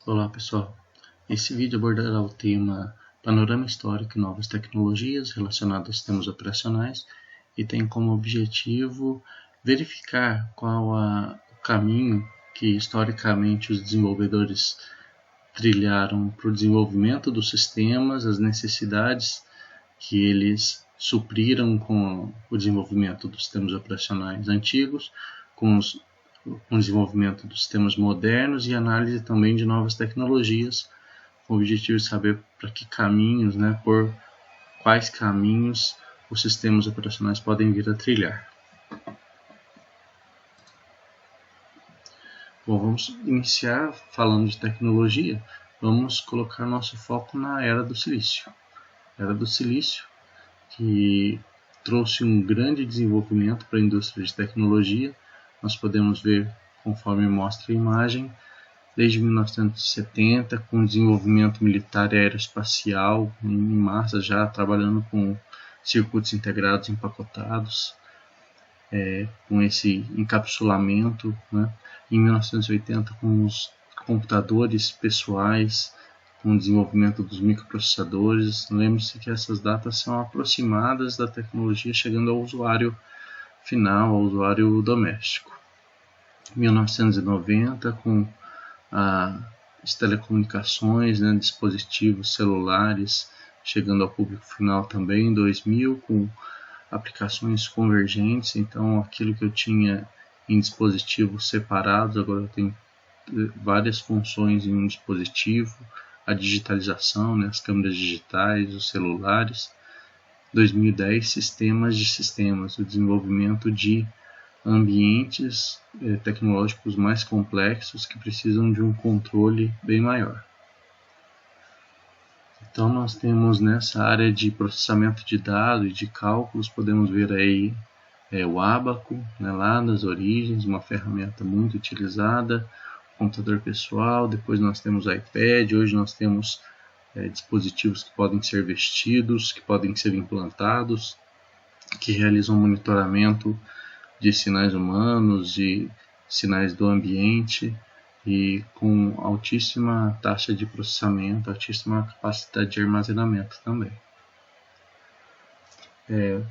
Olá pessoal, esse vídeo abordará o tema Panorama Histórico e Novas Tecnologias relacionados a sistemas operacionais e tem como objetivo verificar qual o caminho que historicamente os desenvolvedores trilharam para o desenvolvimento dos sistemas, as necessidades que eles supriram com o desenvolvimento dos sistemas operacionais antigos, com o desenvolvimento dos sistemas modernos e análise também de novas tecnologias, com o objetivo de saber para que caminhos, por quais caminhos os sistemas operacionais podem vir a trilhar. Bom, vamos iniciar falando de tecnologia. Vamos colocar nosso foco na Era do Silício. Era do Silício, que trouxe um grande desenvolvimento para a indústria de tecnologia. Nós podemos ver, conforme mostra a imagem, desde 1970, com o desenvolvimento militar e aeroespacial, em massa já trabalhando com circuitos integrados empacotados, com esse encapsulamento, Em 1980, com os computadores pessoais, com o desenvolvimento dos microprocessadores. Lembre-se que essas datas são aproximadas da tecnologia chegando ao usuário final, ao usuário doméstico. 1990, com as telecomunicações, dispositivos celulares chegando ao público final também. 2000, com aplicações convergentes, então aquilo que eu tinha em dispositivos separados, agora eu tenho várias funções em um dispositivo. A digitalização, as câmeras digitais, os celulares. 2010, sistemas de sistemas, o desenvolvimento de ambientes tecnológicos mais complexos que precisam de um controle bem maior. Então nós temos nessa área de processamento de dados e de cálculos, podemos ver aí o Abaco, lá nas origens, uma ferramenta muito utilizada, computador pessoal. Depois nós temos o iPad, hoje nós temos dispositivos que podem ser vestidos, que podem ser implantados, que realizam monitoramento de sinais humanos e sinais do ambiente, e com altíssima taxa de processamento, altíssima capacidade de armazenamento também.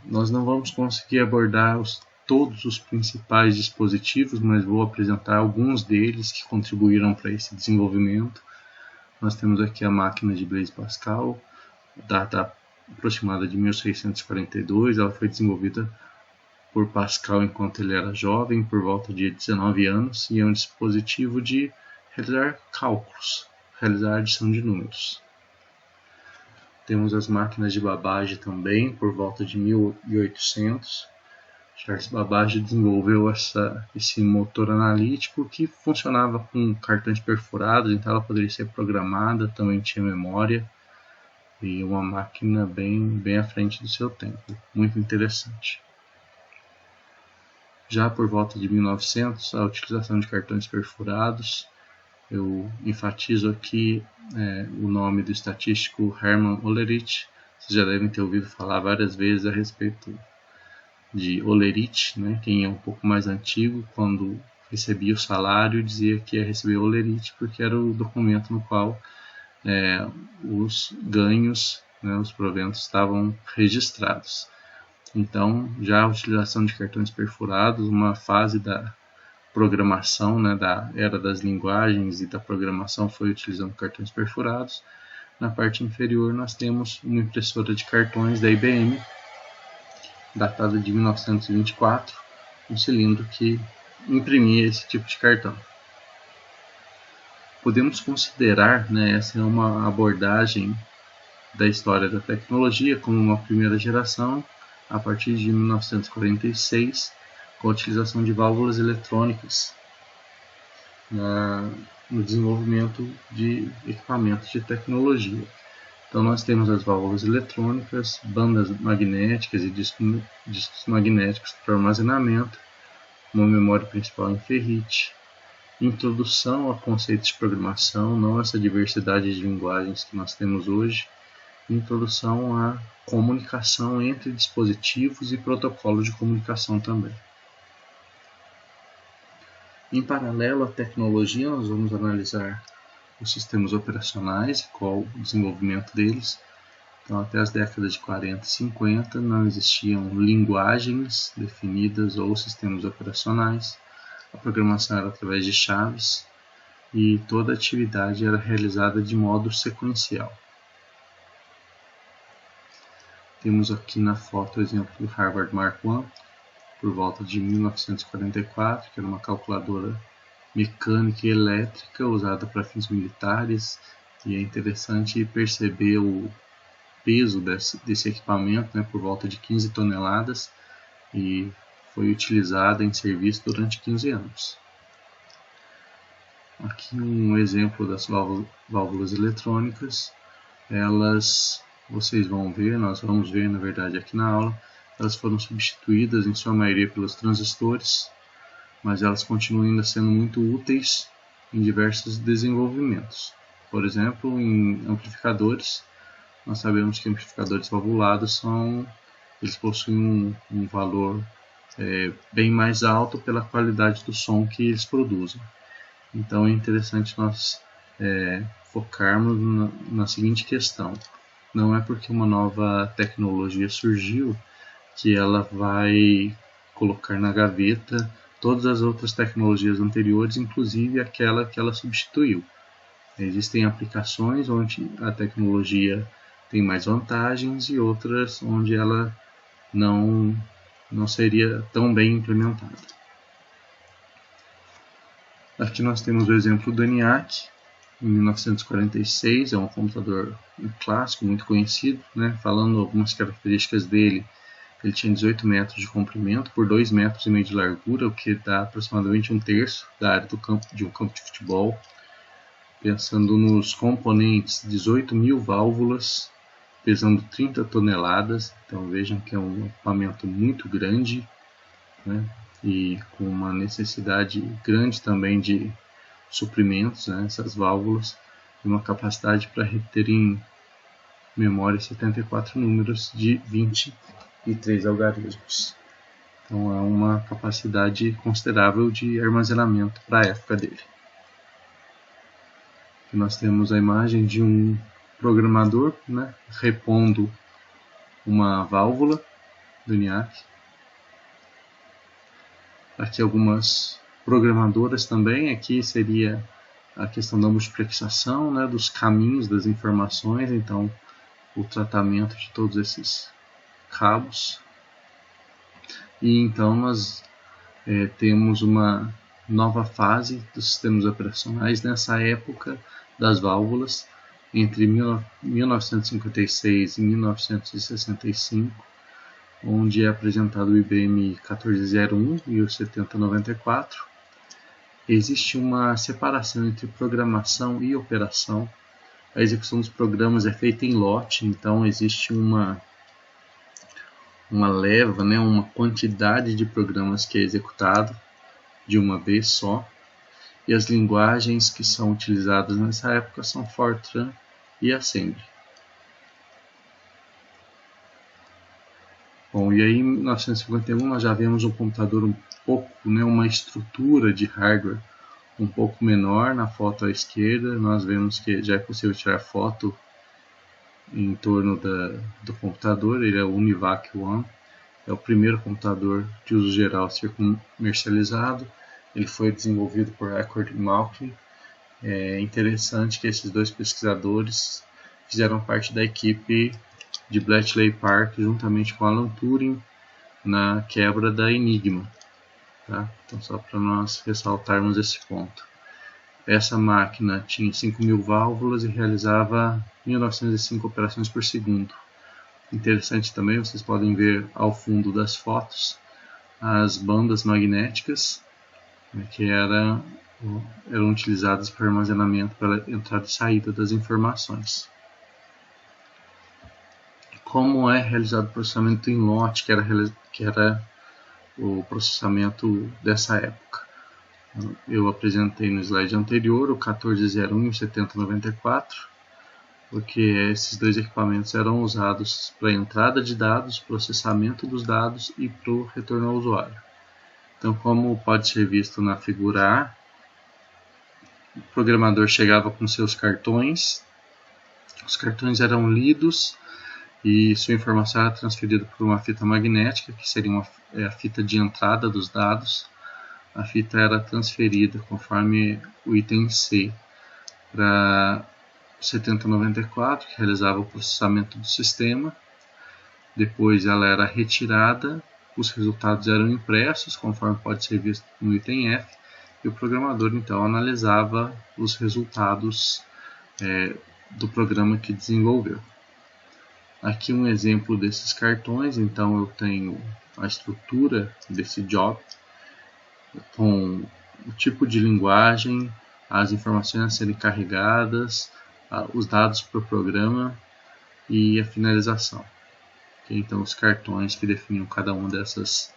Nós não vamos conseguir abordar todos os principais dispositivos, mas vou apresentar alguns deles que contribuíram para esse desenvolvimento. Nós temos aqui a máquina de Blaise Pascal, data aproximada de 1642, ela foi desenvolvida por Pascal enquanto ele era jovem, por volta de 19 anos, e é um dispositivo de realizar cálculos, realizar adição de números. Temos as máquinas de Babbage também, por volta de 1800. Charles Babbage desenvolveu esse motor analítico que funcionava com cartões perfurados, então ela poderia ser programada, também tinha memória, e uma máquina bem à frente do seu tempo, muito interessante. Já por volta de 1900, a utilização de cartões perfurados. Eu enfatizo aqui o nome do estatístico Hermann Hollerith. Vocês já devem ter ouvido falar várias vezes a respeito de Hollerith, Quem é um pouco mais antigo, quando recebia o salário, dizia que ia receber Hollerith, porque era o documento no qual os ganhos, os proventos estavam registrados. Então, já a utilização de cartões perfurados, uma fase da programação, da era das linguagens e da programação, foi utilizando cartões perfurados. Na parte inferior nós temos uma impressora de cartões da IBM, datada de 1924, um cilindro que imprimia esse tipo de cartão. Podemos considerar, essa é uma abordagem da história da tecnologia como uma primeira geração, a partir de 1946, com a utilização de válvulas eletrônicas no desenvolvimento de equipamentos de tecnologia. Então nós temos as válvulas eletrônicas, bandas magnéticas e discos magnéticos para armazenamento, uma memória principal em ferrite, introdução a conceitos de programação, não essa diversidade de linguagens que nós temos hoje, introdução à comunicação entre dispositivos e protocolos de comunicação também. Em paralelo à tecnologia, nós vamos analisar os sistemas operacionais e qual o desenvolvimento deles. Então, até as décadas de 40 e 50 não existiam linguagens definidas ou sistemas operacionais. A programação era através de chaves e toda a atividade era realizada de modo sequencial. Temos aqui na foto o exemplo do Harvard Mark I, por volta de 1944, que era uma calculadora mecânica e elétrica usada para fins militares, e é interessante perceber o peso desse equipamento, né, por volta de 15 toneladas, e foi utilizada em serviço durante 15 anos. Aqui um exemplo das válvulas eletrônicas. Vocês vão ver, nós vamos ver na verdade aqui na aula, elas foram substituídas em sua maioria pelos transistores, mas elas continuam ainda sendo muito úteis em diversos desenvolvimentos. Por exemplo, em amplificadores, nós sabemos que amplificadores valvulados eles possuem um valor bem mais alto pela qualidade do som que eles produzem. Então é interessante nós focarmos na seguinte questão: não é porque uma nova tecnologia surgiu que ela vai colocar na gaveta todas as outras tecnologias anteriores, inclusive aquela que ela substituiu. Existem aplicações onde a tecnologia tem mais vantagens e outras onde ela não seria tão bem implementada. Aqui nós temos o exemplo do ENIAC, em 1946, é um computador clássico, muito conhecido, né? Falando algumas características dele, ele tinha 18 metros de comprimento por 2,5 metros de largura, o que dá aproximadamente 1/3 da área de um campo de futebol. Pensando nos componentes, 18.000 válvulas, pesando 30 toneladas, então vejam que é um equipamento muito grande, né? E com uma necessidade grande também de suprimentos, né? Essas válvulas, e uma capacidade para reter em memória 74 números de 23 algarismos. Então é uma capacidade considerável de armazenamento para a época dele. Aqui nós temos a imagem de um programador, né, repondo uma válvula do ENIAC. Aqui algumas programadoras também. Aqui seria a questão da multiplexação, né, dos caminhos das informações, então o tratamento de todos esses cabos. E então nós temos uma nova fase dos sistemas operacionais nessa época das válvulas, entre 1956 e 1965, onde é apresentado o IBM 1401 e o 7094. Existe uma separação entre programação e operação. A execução dos programas é feita em lote, então existe uma leva, né, uma quantidade de programas que é executado de uma vez só. E as linguagens que são utilizadas nessa época são Fortran e Assembly. Bom, e aí em 1951 nós já vemos um computador um pouco, né, uma estrutura de hardware um pouco menor. Na foto à esquerda nós vemos que já é possível tirar foto em torno do computador. Ele é o Univac One, é o primeiro computador de uso geral a ser comercializado. Ele foi desenvolvido por Eckert e Malkin. É interessante que esses dois pesquisadores fizeram parte da equipe de Bletchley Park juntamente com Alan Turing na quebra da Enigma. Tá? Então, só para nós ressaltarmos esse ponto. Essa máquina tinha 5.000 válvulas e realizava 1.905 operações por segundo. Interessante também, vocês podem ver ao fundo das fotos as bandas magnéticas, que eram utilizadas para armazenamento, para entrada e saída das informações. Como é realizado o processamento em lote, que era o processamento dessa época? Eu apresentei no slide anterior o 1401 e o 7094, porque esses dois equipamentos eram usados para a entrada de dados, processamento dos dados e para o retorno ao usuário. Então, como pode ser visto na figura A, o programador chegava com seus cartões, os cartões eram lidos e sua informação era transferida por uma fita magnética, que seria a fita de entrada dos dados. A fita era transferida conforme o item C para 7094, que realizava o processamento do sistema. Depois ela era retirada, os resultados eram impressos, conforme pode ser visto no item F, e o programador então analisava os resultados do programa que desenvolveu. Aqui um exemplo desses cartões. Então eu tenho a estrutura desse job, com o tipo de linguagem, as informações a serem carregadas, os dados para o programa e a finalização. Então os cartões que definiam cada uma dessas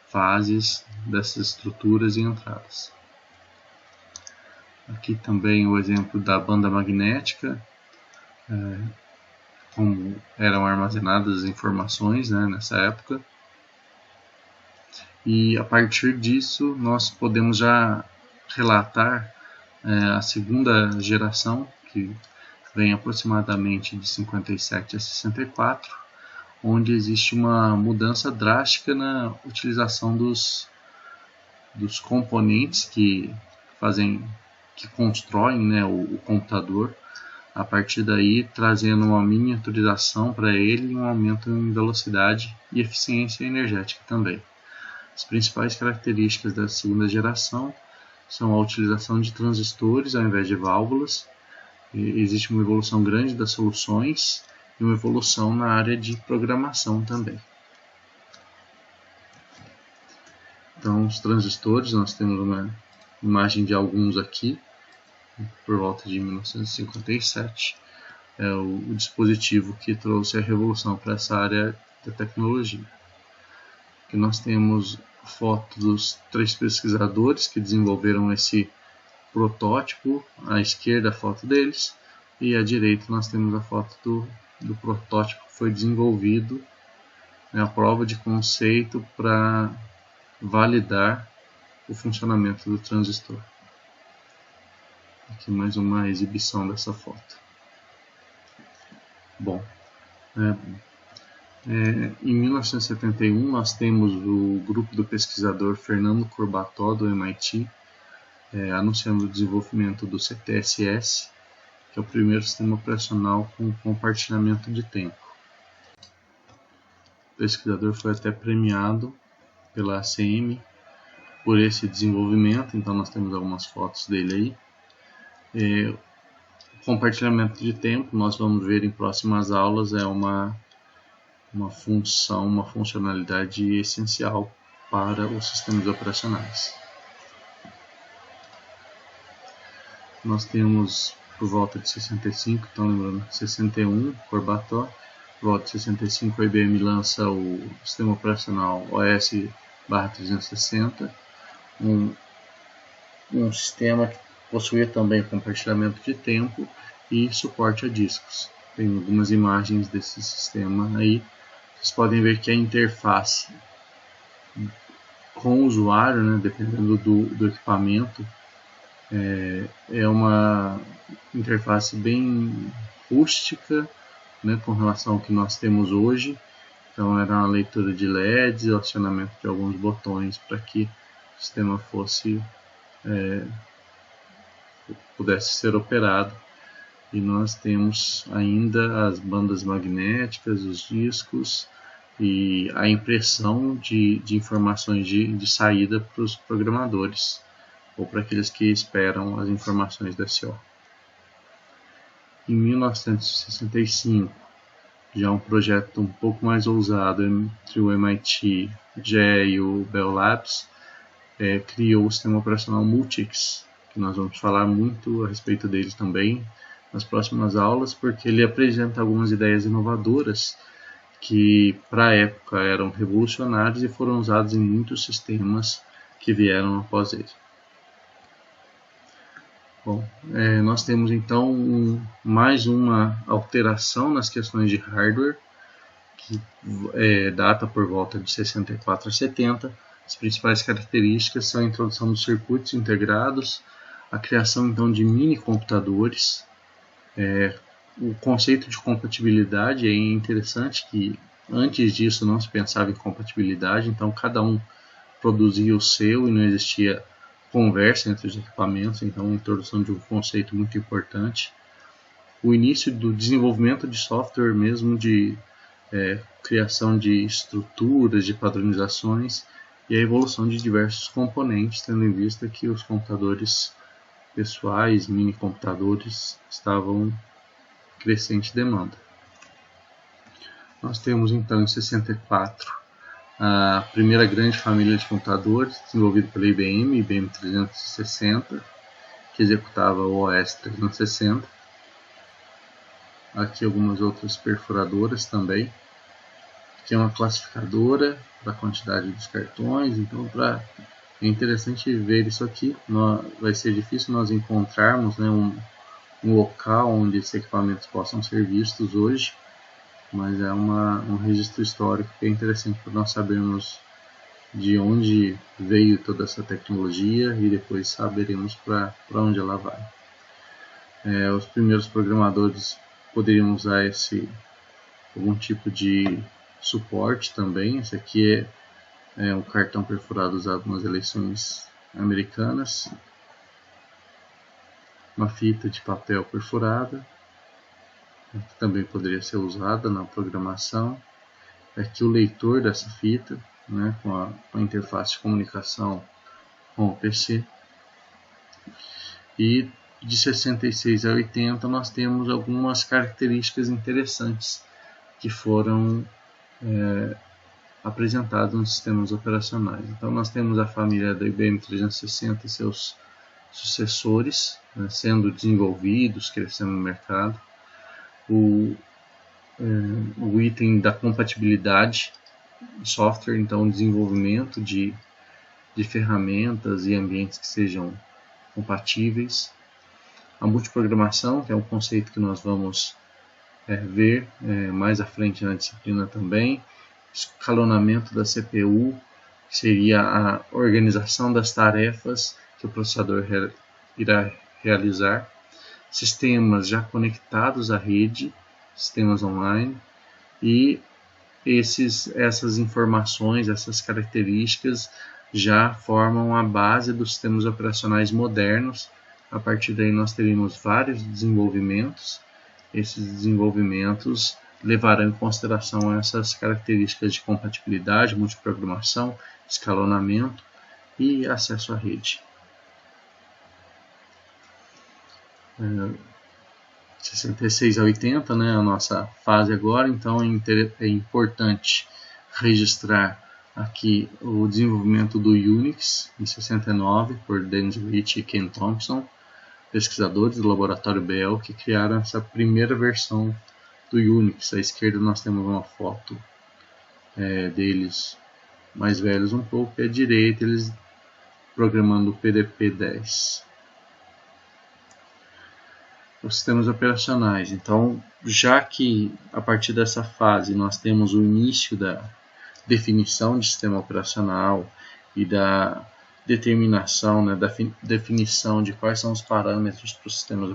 fases, dessas estruturas e entradas. Aqui também o exemplo da banda magnética, como eram armazenadas as informações, né, nessa época. E a partir disso nós podemos já relatar a segunda geração, que vem aproximadamente de 57 a 64, onde existe uma mudança drástica na utilização dos componentes que constroem, né, o computador. A partir daí, trazendo uma miniaturização para ele e um aumento em velocidade e eficiência energética também. As principais características da segunda geração são a utilização de transistores ao invés de válvulas. Existe uma evolução grande das soluções e uma evolução na área de programação também. Então, os transistores, nós temos uma imagem de alguns aqui, por volta de 1957. É o dispositivo que trouxe a revolução para essa área da tecnologia. Aqui nós temos foto dos 3 pesquisadores que desenvolveram esse protótipo. À esquerda a foto deles, e à direita nós temos a foto do protótipo que foi desenvolvido, a prova de conceito para validar o funcionamento do transistor. Aqui mais uma exibição dessa foto. Bom, em 1971 nós temos o grupo do pesquisador Fernando Corbató, do MIT, anunciando o desenvolvimento do CTSS, que é o primeiro sistema operacional com compartilhamento de tempo. O pesquisador foi até premiado pela ACM por esse desenvolvimento, então nós temos algumas fotos dele aí. Compartilhamento de tempo, nós vamos ver em próximas aulas, é uma funcionalidade essencial para os sistemas operacionais. Nós temos por volta de 65, então lembrando, 61, Corbató. Por volta de 65 a IBM lança o sistema operacional OS/360, um sistema que possuía também compartilhamento de tempo e suporte a discos. Tem algumas imagens desse sistema aí. Vocês podem ver que a interface com o usuário, né, dependendo do equipamento, é uma interface bem rústica, né, com relação ao que nós temos hoje. Então era uma leitura de LEDs e acionamento de alguns botões para que o sistema pudesse ser operado. E nós temos ainda as bandas magnéticas, os discos e a impressão de informações de saída para os programadores ou para aqueles que esperam as informações da SO. Em 1965, já um projeto um pouco mais ousado entre o MIT, GE e o Bell Labs, criou o sistema operacional Multics, que nós vamos falar muito a respeito dele também nas próximas aulas, porque ele apresenta algumas ideias inovadoras que para a época eram revolucionárias e foram usadas em muitos sistemas que vieram após ele. Bom, nós temos então mais uma alteração nas questões de hardware, que data por volta de 64 a 70. As principais características são a introdução dos circuitos integrados, a criação então de mini computadores. O conceito de compatibilidade é interessante, que antes disso não se pensava em compatibilidade, então cada um produzia o seu e não existia conversa entre os equipamentos, então a introdução de um conceito muito importante. O início do desenvolvimento de software mesmo, de criação de estruturas, de padronizações, e a evolução de diversos componentes, tendo em vista que os computadores pessoais, mini computadores, estavam em crescente demanda. Nós temos então em 64 a primeira grande família de computadores desenvolvida pela IBM 360, que executava o OS 360. Aqui algumas outras perfuradoras também. Aqui é uma classificadora da quantidade dos cartões, então é interessante ver isso aqui. Vai ser difícil nós encontrarmos, né, um local onde esses equipamentos possam ser vistos hoje, mas é um registro histórico que é interessante para nós sabermos de onde veio toda essa tecnologia e depois saberemos para onde ela vai. Os primeiros programadores poderiam usar algum tipo de suporte também. Esse aqui é um cartão perfurado usado nas eleições americanas, uma fita de papel perfurada, que também poderia ser usada na programação. Aqui o leitor dessa fita, né, com a interface de comunicação com o PC. E de 66 a 80 nós temos algumas características interessantes que foram apresentadas nos sistemas operacionais. Então nós temos a família da IBM 360 e seus sucessores, né, sendo desenvolvidos, crescendo no mercado. O item da compatibilidade software, então o desenvolvimento de ferramentas e ambientes que sejam compatíveis. A multiprogramação, que é um conceito que nós vamos ver mais à frente na disciplina também. Escalonamento da CPU, que seria a organização das tarefas que o processador irá realizar. Sistemas já conectados à rede, sistemas online, e essas informações, essas características já formam a base dos sistemas operacionais modernos. A partir daí nós teremos vários desenvolvimentos. Esses desenvolvimentos levarão em consideração essas características de compatibilidade, multiprogramação, escalonamento e acesso à rede. 66 a 80, né, a nossa fase agora, então é importante registrar aqui o desenvolvimento do Unix em 69 por Dennis Ritchie e Ken Thompson, pesquisadores do laboratório Bell, que criaram essa primeira versão do Unix. À esquerda nós temos uma foto deles mais velhos um pouco, e à direita eles programando o PDP-10. Os sistemas operacionais. Então, já que a partir dessa fase nós temos o início da definição de sistema operacional e da determinação, né, da definição de quais são os parâmetros para os sistemas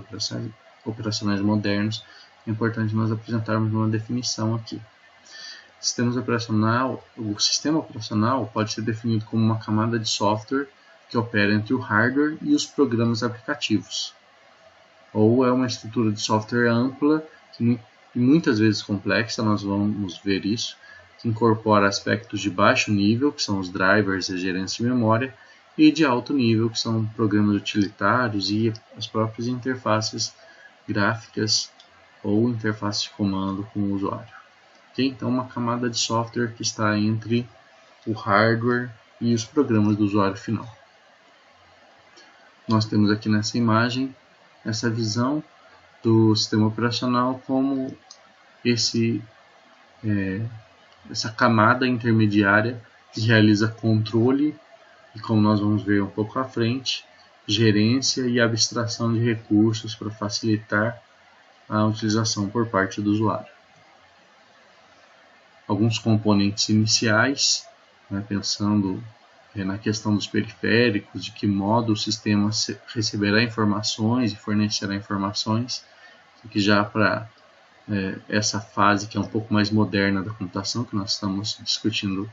operacionais modernos, é importante nós apresentarmos uma definição aqui. O sistema operacional pode ser definido como uma camada de software que opera entre o hardware e os programas aplicativos. Ou é uma estrutura de software ampla e muitas vezes complexa, nós vamos ver isso, que incorpora aspectos de baixo nível, que são os drivers e a gerência de memória, e de alto nível, que são programas utilitários e as próprias interfaces gráficas ou interface de comando com o usuário. Okay? Então, uma camada de software que está entre o hardware e os programas do usuário final. Nós temos aqui nessa imagem essa visão do sistema operacional como essa camada intermediária que realiza controle e, como nós vamos ver um pouco à frente, gerência e abstração de recursos para facilitar a utilização por parte do usuário. Alguns componentes iniciais, né, pensando na questão dos periféricos, de que modo o sistema receberá informações e fornecerá informações, que já para essa fase que é um pouco mais moderna da computação, que nós estamos discutindo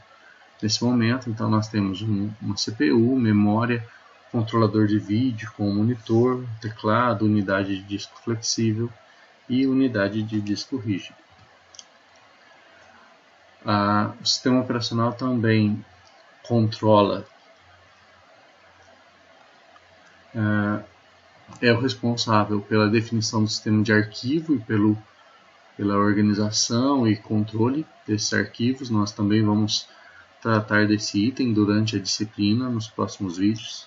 nesse momento. Então nós temos uma CPU, memória, controlador de vídeo com monitor, teclado, unidade de disco flexível e unidade de disco rígido. O sistema operacional também controla, é o responsável pela definição do sistema de arquivo e pela organização e controle desses arquivos. Nós também vamos tratar desse item durante a disciplina nos próximos vídeos.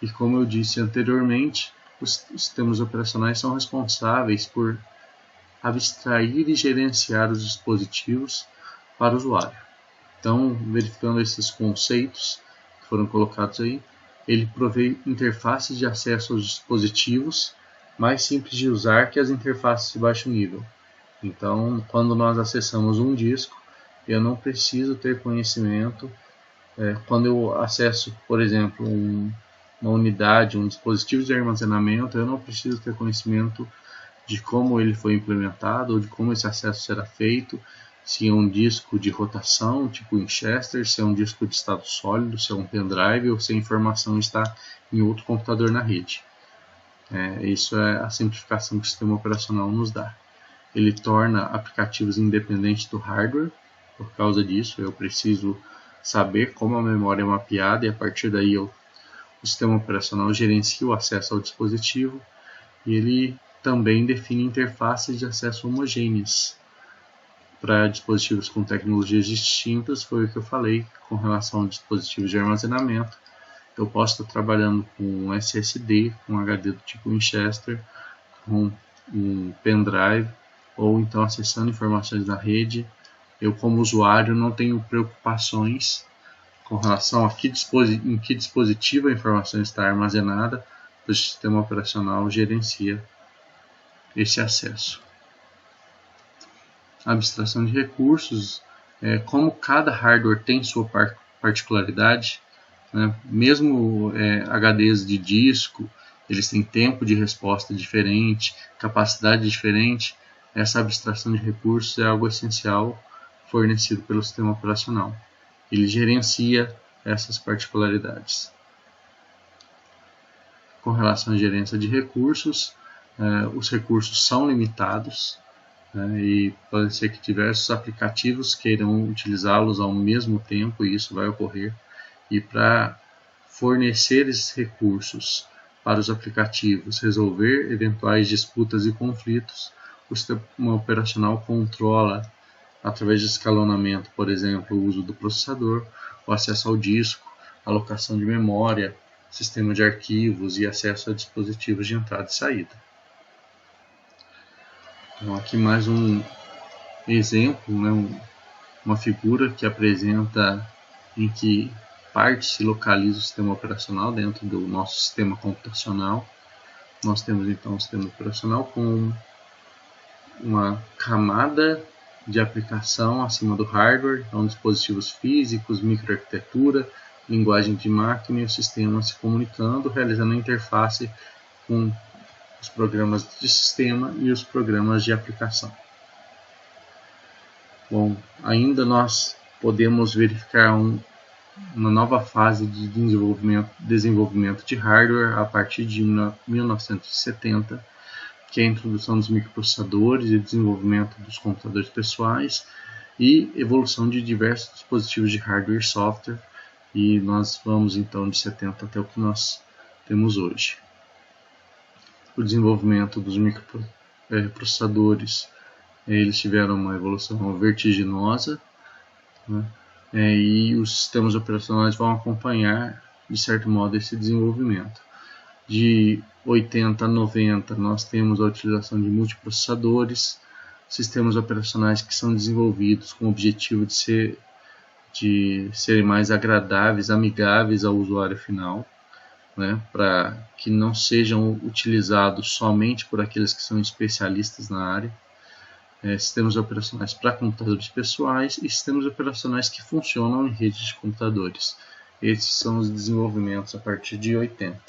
E como eu disse anteriormente, os sistemas operacionais são responsáveis por abstrair e gerenciar os dispositivos para o usuário. Então, verificando esses conceitos que foram colocados aí, ele provê interfaces de acesso aos dispositivos mais simples de usar que as interfaces de baixo nível. Então, quando nós acessamos um disco, eu não preciso ter conhecimento. Quando eu acesso, por exemplo, uma unidade, um dispositivo de armazenamento, eu não preciso ter conhecimento de como ele foi implementado ou de como esse acesso será feito, se é um disco de rotação, tipo Winchester, se é um disco de estado sólido, se é um pendrive ou se a informação está em outro computador na rede. Isso é a simplificação que o sistema operacional nos dá. Ele torna aplicativos independentes do hardware. Por causa disso, eu preciso saber como a memória é mapeada e a partir daí o sistema operacional gerencia o acesso ao dispositivo e ele também define interfaces de acesso homogêneas para dispositivos com tecnologias distintas. Foi o que eu falei com relação a dispositivos de armazenamento. Eu posso estar trabalhando com um SSD, com um HD do tipo Winchester, com um pendrive, ou então acessando informações da rede. Eu, como usuário, não tenho preocupações com relação a em que dispositivo a informação está armazenada. O sistema operacional gerencia esse acesso. A abstração de recursos, como cada hardware tem sua particularidade, né? Mesmo HDs de disco, eles têm tempo de resposta diferente, capacidade diferente. Essa abstração de recursos é algo essencial fornecido pelo sistema operacional. Ele gerencia essas particularidades. Com relação à gerência de recursos, os recursos são limitados, e pode ser que diversos aplicativos queiram utilizá-los ao mesmo tempo, e isso vai ocorrer. E para fornecer esses recursos para os aplicativos, resolver eventuais disputas e conflitos, o sistema operacional controla, através de escalonamento, por exemplo, o uso do processador, o acesso ao disco, alocação de memória, sistema de arquivos e acesso a dispositivos de entrada e saída. Então, aqui mais um exemplo, uma figura que apresenta em que parte se localiza o sistema operacional dentro do nosso sistema computacional. Nós temos então o sistema operacional com uma camada de aplicação acima do hardware, então dispositivos físicos, microarquitetura, linguagem de máquina e o sistema se comunicando, realizando a interface com os programas de sistema e os programas de aplicação. Bom, ainda nós podemos verificar uma nova fase de desenvolvimento de hardware a partir de 1970, que é a introdução dos microprocessadores e desenvolvimento dos computadores pessoais e evolução de diversos dispositivos de hardware e software, e nós vamos então de 70 até o que nós temos hoje. O desenvolvimento dos microprocessadores, eles tiveram uma evolução vertiginosa, né? E os sistemas operacionais vão acompanhar, de certo modo, esse desenvolvimento. De 80 a 90, nós temos a utilização de multiprocessadores, sistemas operacionais que são desenvolvidos com o objetivo de serem mais agradáveis, amigáveis ao usuário final, né, para que não sejam utilizados somente por aqueles que são especialistas na área. sistemas operacionais para computadores pessoais e sistemas operacionais que funcionam em redes de computadores. Esses são os desenvolvimentos a partir de 80.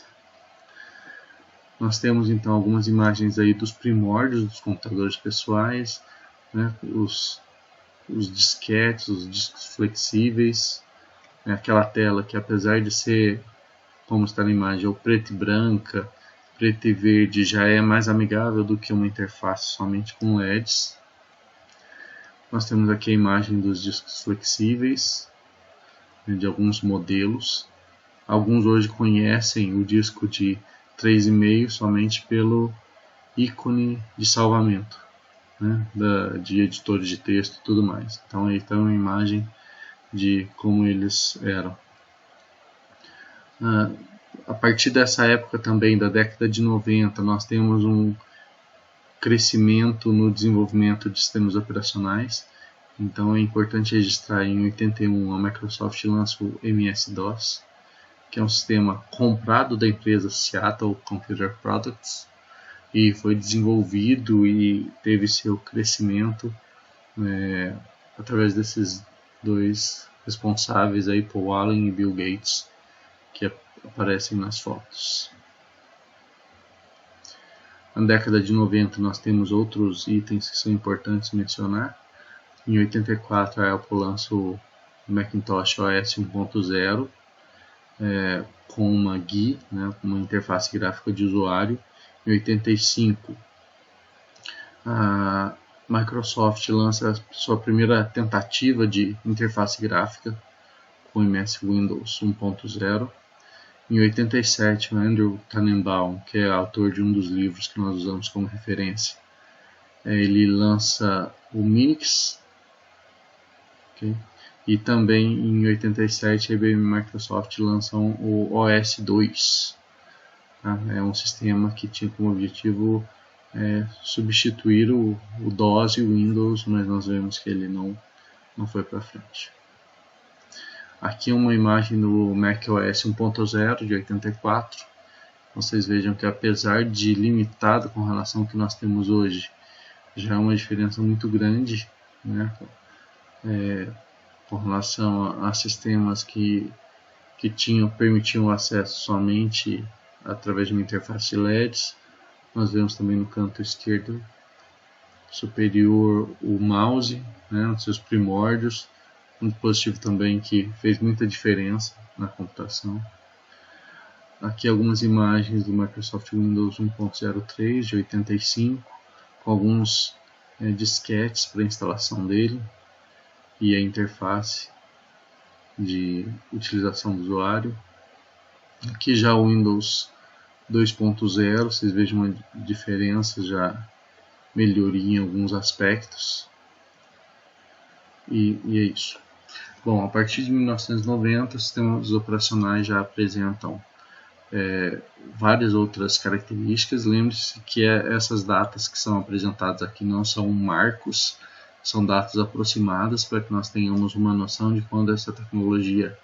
Nós temos então algumas imagens aí dos primórdios dos computadores pessoais, né, os disquetes, os discos flexíveis, né, aquela tela que, apesar de ser, como está na imagem, ou preta e branca, preto e verde, já é mais amigável do que uma interface somente com LEDs. Nós temos aqui a imagem dos discos flexíveis, né, de alguns modelos. Alguns hoje conhecem o disco de 3,5 somente pelo ícone de salvamento, né, de editores de texto e tudo mais. Então aí está uma imagem de como eles eram. A partir dessa época também, da década de 90, nós temos um crescimento no desenvolvimento de sistemas operacionais. Então é importante registrar, em 81 a Microsoft lança o MS-DOS, que é um sistema comprado da empresa Seattle Computer Products e foi desenvolvido e teve seu crescimento através desses dois responsáveis aí, Paul Allen e Bill Gates, que aparecem nas fotos. Na década de 90 nós temos outros itens que são importantes mencionar. Em 84 a Apple lança o Macintosh OS 1.0 com uma GUI, né, uma interface gráfica de usuário. Em 85 a Microsoft lança a sua primeira tentativa de interface gráfica com o MS Windows 1.0. Em 87, o Andrew Tannenbaum, que é autor de um dos livros que nós usamos como referência, ele lança o Minix, okay? E também em 87 a IBM e Microsoft lançam o OS 2. Tá? É um sistema que tinha como objetivo substituir o DOS e o Windows, mas nós vemos que ele não foi para frente. Aqui uma imagem do macOS 1.0 de 84. Vocês vejam que, apesar de limitado com relação ao que nós temos hoje, já é uma diferença muito grande, né? Com relação a sistemas que permitiam o acesso somente através de uma interface de LEDs. Nós vemos também no canto esquerdo superior o mouse, né, nos seus primórdios. Um dispositivo também que fez muita diferença na computação. Aqui algumas imagens do Microsoft Windows 1.03 de 85, com alguns disquetes para instalação dele e a interface de utilização do usuário. Aqui já o Windows 2.0, vocês vejam uma diferença, já melhoria em alguns aspectos. E é isso. Bom, a partir de 1990, os sistemas operacionais já apresentam várias outras características. Lembre-se que essas datas que são apresentadas aqui não são marcos, são datas aproximadas para que nós tenhamos uma noção de quando essa tecnologia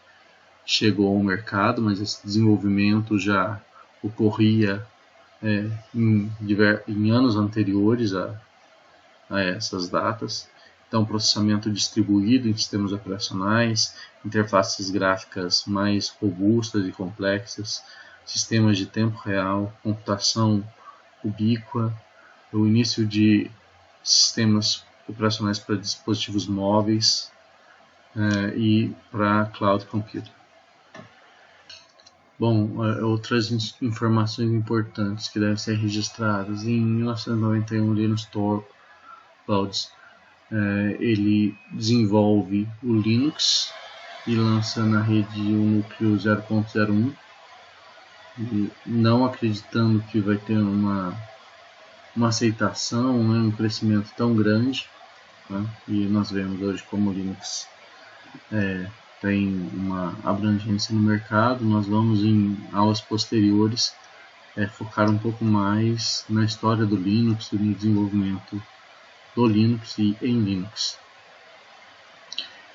chegou ao mercado, mas esse desenvolvimento já ocorria em anos anteriores a essas datas. Então, processamento distribuído em sistemas operacionais, interfaces gráficas mais robustas e complexas, sistemas de tempo real, computação ubíqua, o início de sistemas operacionais para dispositivos móveis e para cloud computing. Bom, outras informações importantes que devem ser registradas. Em 1991, Linus Torvalds ele desenvolve o Linux e lança na rede o núcleo 0.01, não acreditando que vai ter uma aceitação, um crescimento tão grande, né? E nós vemos hoje como o Linux tem uma abrangência no mercado. Nós vamos em aulas posteriores focar um pouco mais na história do Linux e no desenvolvimento do Linux e em Linux.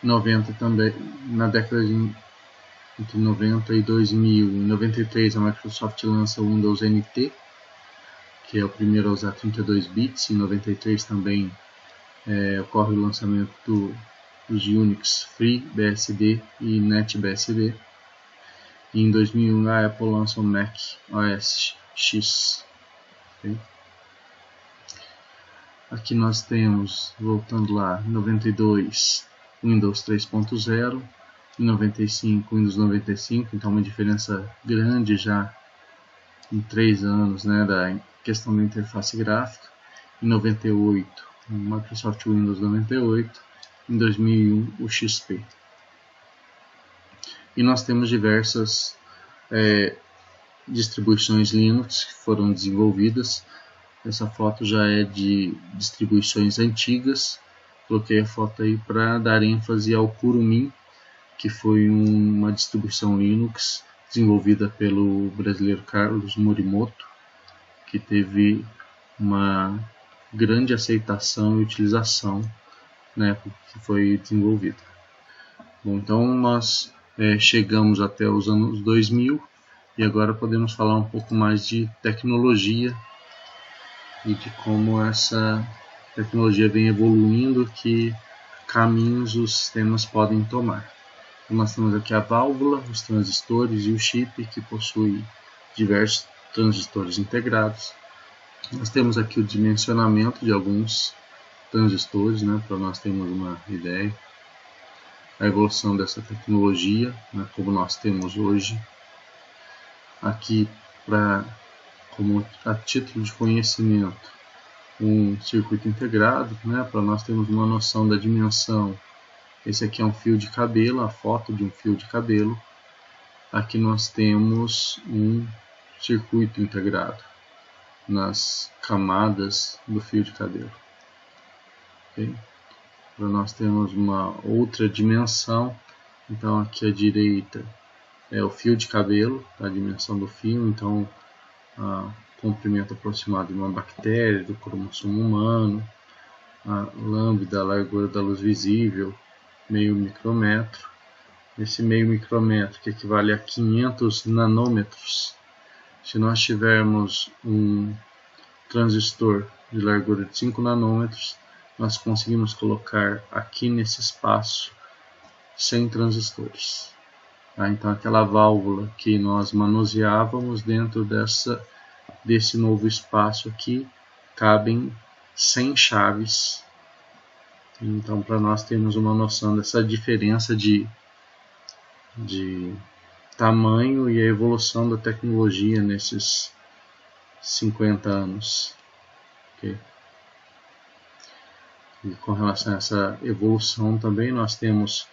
Em 90 também, na década entre 90 e 2000, em 93 a Microsoft lança o Windows NT, que é o primeiro a usar 32 bits. Em 93 também ocorre o lançamento dos Unix FreeBSD e NetBSD. E em 2001 a Apple lança o Mac OS X. Okay? Aqui nós temos, voltando lá, em 92 Windows 3.0, em 95 Windows 95, então uma diferença grande já em 3 anos, né, da questão da interface gráfica. Em 98 Microsoft Windows 98, em 2001 o XP. E nós temos diversas distribuições Linux que foram desenvolvidas. Essa foto já é de distribuições antigas. Coloquei a foto aí para dar ênfase ao Kurumin, que foi uma distribuição Linux desenvolvida pelo brasileiro Carlos Morimoto, que teve uma grande aceitação e utilização na época que foi desenvolvida. Bom, então nós chegamos até os anos 2000 e agora podemos falar um pouco mais de tecnologia e de como essa tecnologia vem evoluindo, que caminhos os sistemas podem tomar. Então, nós temos aqui a válvula, os transistores e o chip, que possui diversos transistores integrados. Nós temos aqui o dimensionamento de alguns transistores, né, para nós termos uma ideia. A evolução dessa tecnologia, né, como nós temos hoje. Aqui, como a título de conhecimento, um circuito integrado, né, para nós termos uma noção da dimensão. Esse aqui é um fio de cabelo, a foto de um fio de cabelo. Aqui nós temos um circuito integrado nas camadas do fio de cabelo. Okay? Para nós temos uma outra dimensão. Então aqui à direita é o fio de cabelo, a dimensão do fio, então comprimento aproximado de uma bactéria, do cromossomo humano, a lambda, a largura da luz visível, meio micrômetro. Esse meio micrômetro, que equivale a 500 nanômetros. Se nós tivermos um transistor de largura de 5 nanômetros, nós conseguimos colocar aqui nesse espaço 100 transistores. Então aquela válvula que nós manuseávamos, dentro desse novo espaço aqui, cabem 100 chaves. Então, para nós termos uma noção dessa diferença de tamanho e a evolução da tecnologia nesses 50 anos. Okay? E com relação a essa evolução também, nós temos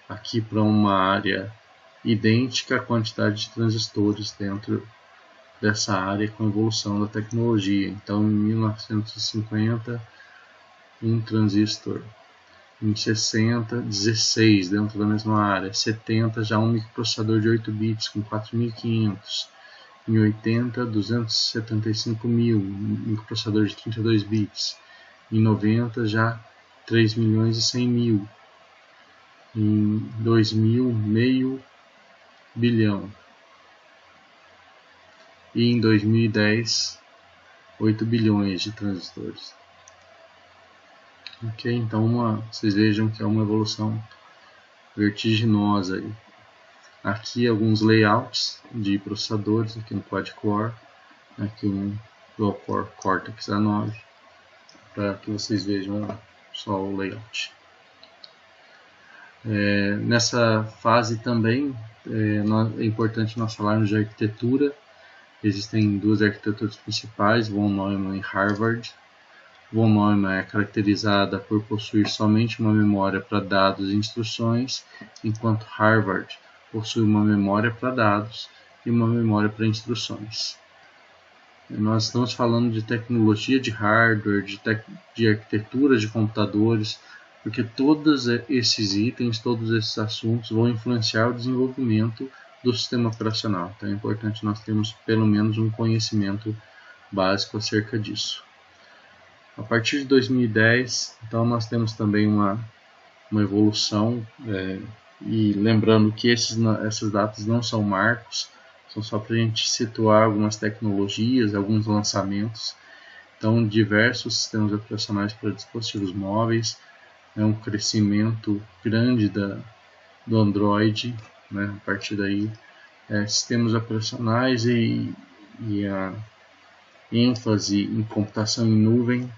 aqui para uma área idêntica a quantidade de transistores dentro dessa área com a evolução da tecnologia. Então, em 1950, um transistor. Em 60, 16 dentro da mesma área. 70, já um microprocessador de 8 bits com 4.500. Em 80, 275.000, microprocessador de 32 bits. Em 90, já 3.100.000. Em 2000, meio bilhão. E em 2010, 8 bilhões de transistores. Ok, então vocês vejam que é uma evolução vertiginosa aí. Aqui alguns layouts de processadores, aqui no quad-core, aqui um dual-core Cortex A9, para que vocês vejam só o layout. Nessa fase também é importante nós falarmos de arquitetura. Existem duas arquiteturas principais, von Neumann e Harvard. Von Neumann é caracterizada por possuir somente uma memória para dados e instruções, enquanto Harvard possui uma memória para dados e uma memória para instruções. Nós estamos falando de tecnologia de hardware, de arquitetura de computadores, porque todos esses itens, todos esses assuntos vão influenciar o desenvolvimento do sistema operacional. Então é importante nós termos pelo menos um conhecimento básico acerca disso. A partir de 2010, então nós temos também uma evolução, e lembrando que essas datas não são marcos, são só para a gente situar algumas tecnologias, alguns lançamentos. Então, diversos sistemas operacionais para dispositivos móveis, um crescimento grande do Android, né? A partir daí, sistemas operacionais e a ênfase em computação em nuvem,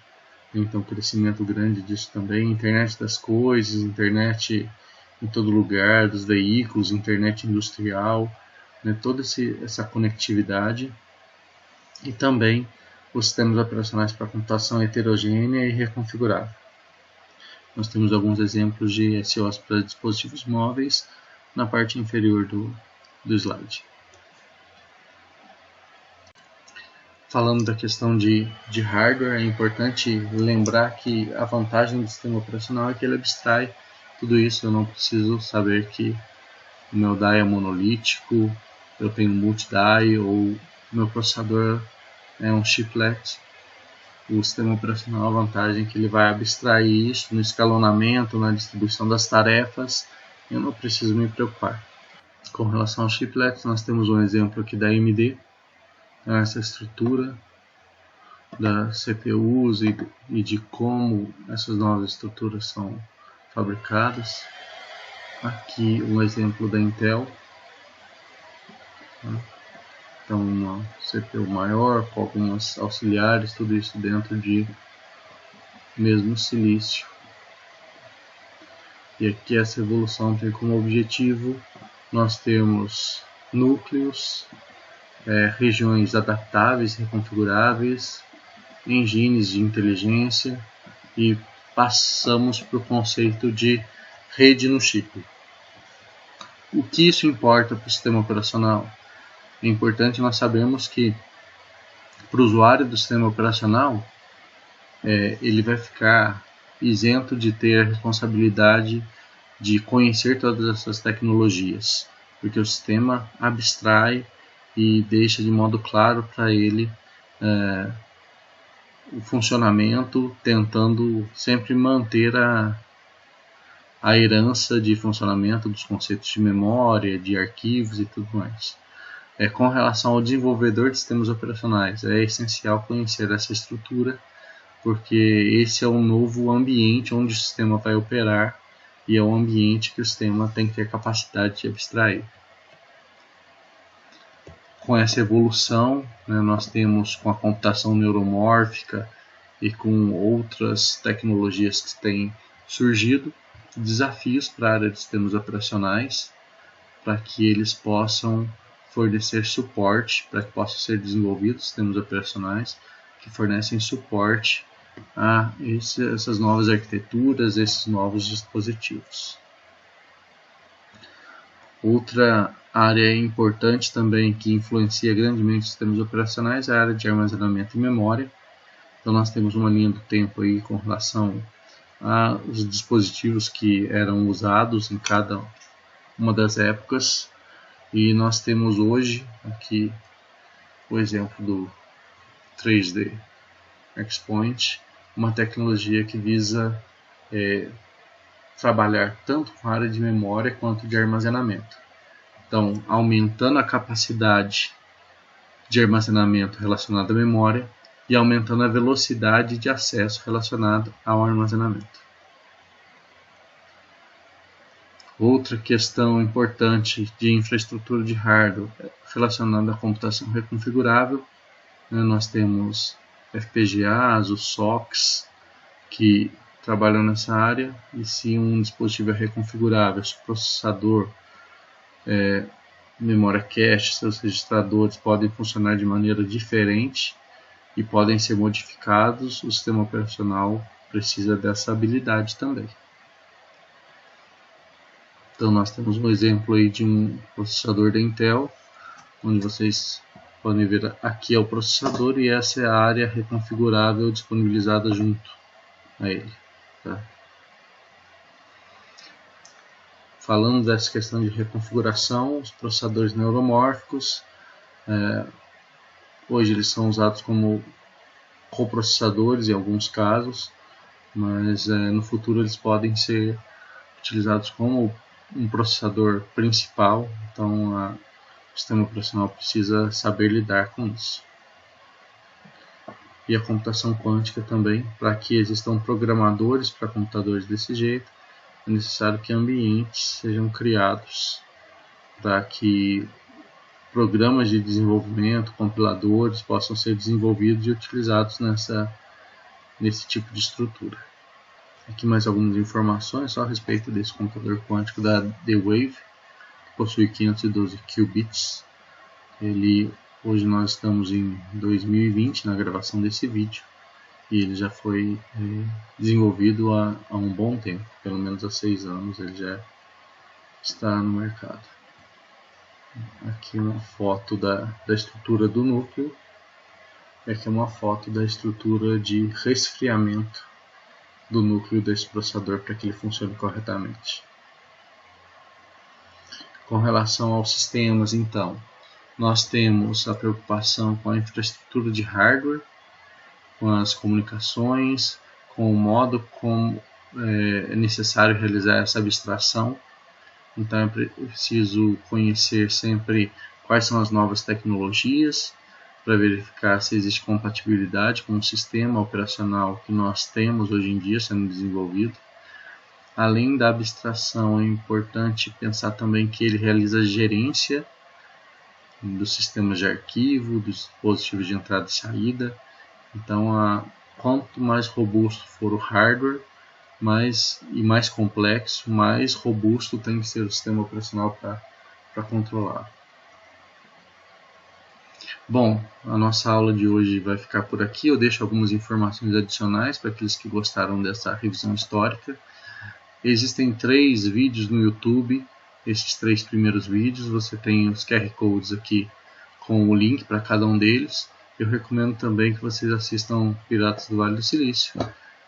então crescimento grande disso também, internet das coisas, internet em todo lugar, dos veículos, internet industrial, né? Toda essa conectividade, e também os sistemas operacionais para computação heterogênea e reconfigurável. Nós temos alguns exemplos de SOs para dispositivos móveis na parte inferior do slide. Falando da questão de hardware, é importante lembrar que a vantagem do sistema operacional é que ele abstrai tudo isso. Eu não preciso saber que o meu die é monolítico, eu tenho multi-die ou meu processador é um chiplet. O sistema operacional, a vantagem é que ele vai abstrair isso no escalonamento, na distribuição das tarefas. Eu não preciso me preocupar. Com relação aos chiplets, nós temos um exemplo aqui da AMD, essa estrutura das CPUs e de como essas novas estruturas são fabricadas. Aqui um exemplo da Intel, então uma CPU maior com algumas auxiliares, tudo isso dentro de mesmo silício. E aqui essa evolução tem como objetivo nós temos núcleos, regiões adaptáveis, reconfiguráveis, engines de inteligência e passamos para o conceito de rede no chip. O que isso importa para o sistema operacional? É importante nós sabermos que para o usuário do sistema operacional, ele vai ficar isento de ter a responsabilidade de conhecer todas essas tecnologias, porque o sistema abstrai e deixa de modo claro para ele o funcionamento, tentando sempre manter a herança de funcionamento dos conceitos de memória, de arquivos e tudo mais. Com relação ao desenvolvedor de sistemas operacionais, é essencial conhecer essa estrutura, porque esse é um novo ambiente onde o sistema vai operar e é um ambiente que o sistema tem que ter capacidade de abstrair. Com essa evolução, né, nós temos com a computação neuromórfica e com outras tecnologias que têm surgido, desafios para a área de sistemas operacionais, para que eles possam fornecer suporte, para que possam ser desenvolvidos sistemas operacionais que fornecem suporte a essas novas arquiteturas, esses novos dispositivos. Outra área importante também que influencia grandemente os sistemas operacionais é a área de armazenamento e memória. Então nós temos uma linha do tempo aí com relação aos dispositivos que eram usados em cada uma das épocas, e nós temos hoje aqui o exemplo do 3D XPoint, uma tecnologia que visa trabalhar tanto com a área de memória quanto de armazenamento. Então, aumentando a capacidade de armazenamento relacionada à memória e aumentando a velocidade de acesso relacionada ao armazenamento. Outra questão importante de infraestrutura de hardware relacionada à computação reconfigurável, nós temos FPGAs, os SOCs, que trabalham nessa área, e se um dispositivo é reconfigurável, se o processador, memória cache, seus registradores podem funcionar de maneira diferente e podem ser modificados, o sistema operacional precisa dessa habilidade também. Então nós temos um exemplo aí de um processador da Intel, onde vocês podem ver aqui é o processador e essa é a área reconfigurável disponibilizada junto a ele. Tá? Falando dessa questão de reconfiguração, os processadores neuromórficos, hoje eles são usados como coprocessadores em alguns casos, mas no futuro eles podem ser utilizados como um processador principal, então o sistema operacional precisa saber lidar com isso. e a computação quântica também. Para que existam programadores para computadores desse jeito, é necessário que ambientes sejam criados para que programas de desenvolvimento, compiladores possam ser desenvolvidos e utilizados nesse tipo de estrutura. Aqui mais algumas informações só a respeito desse computador quântico da D-Wave, que possui 512 qubits. Hoje nós estamos em 2020 na gravação desse vídeo e ele já foi desenvolvido há um bom tempo, pelo menos há 6 anos ele já está no mercado. Aqui uma foto da estrutura do núcleo. Aqui é uma foto da estrutura de resfriamento do núcleo desse processador para que ele funcione corretamente. Com relação aos sistemas, então, nós temos a preocupação com a infraestrutura de hardware, com as comunicações, com o modo como é necessário realizar essa abstração. Então é preciso conhecer sempre quais são as novas tecnologias para verificar se existe compatibilidade com o sistema operacional que nós temos hoje em dia sendo desenvolvido. Além da abstração, é importante pensar também que ele realiza gerência dos sistemas de arquivo, dos dispositivos de entrada e saída. Então, quanto mais robusto for o hardware, mais complexo, mais robusto tem que ser o sistema operacional para controlar. Bom, a nossa aula de hoje vai ficar por aqui. Eu deixo algumas informações adicionais para aqueles que gostaram dessa revisão histórica. Existem 3 vídeos no YouTube. Esses 3 primeiros vídeos, você tem os QR Codes aqui com o link para cada um deles. Eu recomendo também que vocês assistam Piratas do Vale do Silício.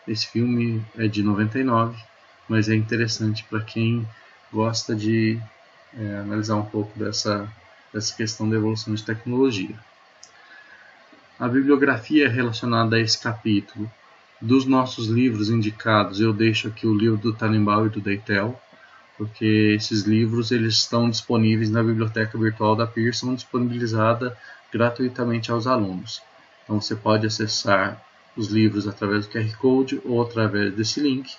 Esse filme é de 99, mas é interessante para quem gosta de analisar um pouco dessa questão da evolução de tecnologia. A bibliografia relacionada a esse capítulo, dos nossos livros indicados, eu deixo aqui o livro do Tannenbaum e do Deitel, porque esses livros eles estão disponíveis na biblioteca virtual da Pearson, disponibilizada gratuitamente aos alunos. Então você pode acessar os livros através do QR Code ou através desse link,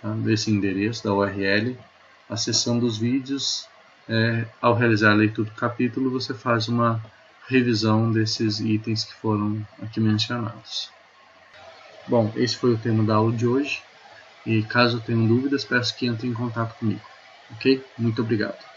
tá? Desse endereço da URL. Acessando os vídeos, ao realizar a leitura do capítulo, você faz uma revisão desses itens que foram aqui mencionados. Bom, esse foi o tema da aula de hoje. E caso tenham dúvidas, peço que entrem em contato comigo. Ok? Muito obrigado.